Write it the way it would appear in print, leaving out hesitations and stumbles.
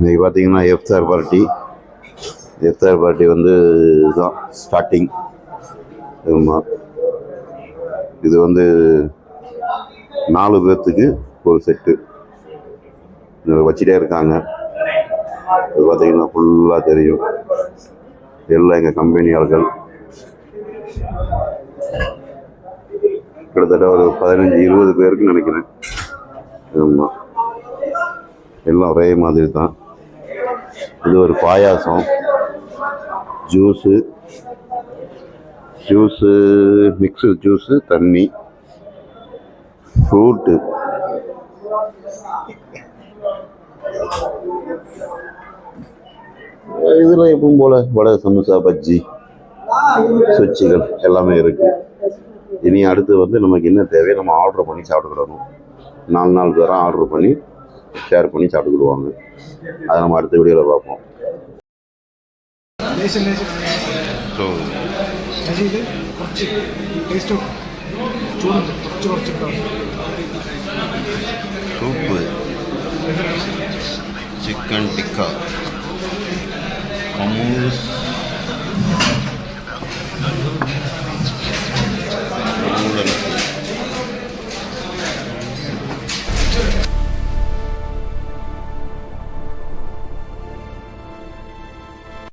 இன்றைக்கி பார்த்தீங்கன்னா எஃப்தார் பார்ட்டி வந்து இதுதான் ஸ்டார்டிங். ஆமாம், இது வந்து 4 பேர்த்துக்கு ஒரு செட்டு வச்சுட்டே இருக்காங்க. இது பார்த்தீங்கன்னா ஃபுல்லாக தெரியும், எல்லாம் எங்கள் கம்பெனி ஆள்கள். கிட்டத்தட்ட ஒரு 15-20 பேருக்கு நினைக்கிறேன். ஆமாம், எல்லாம் ஒரே மாதிரி தான். இது ஒரு பாயாசம், ஜூஸு, மிக்ஸு ஜூஸு, தண்ணி, ஃப்ரூட்டு. இதில் எப்பவும் போல் வடை, சமோசா, பஜ்ஜி, சுவிட்சுகள் எல்லாமே இருக்குது. இனி அடுத்து வந்து நமக்கு என்ன தேவையோ நம்ம ஆர்டர் பண்ணி சாப்பிட்டுக்கிடணும். 4 பேரும் ஆர்டர் பண்ணி ஷேர் பண்ணி சாப்பிட்டுக்கிடுவாங்க. அதை நம்ம அடுத்த வீடியோவில் பார்ப்போம். So soup, chicken tikka, ஹமூஸ்,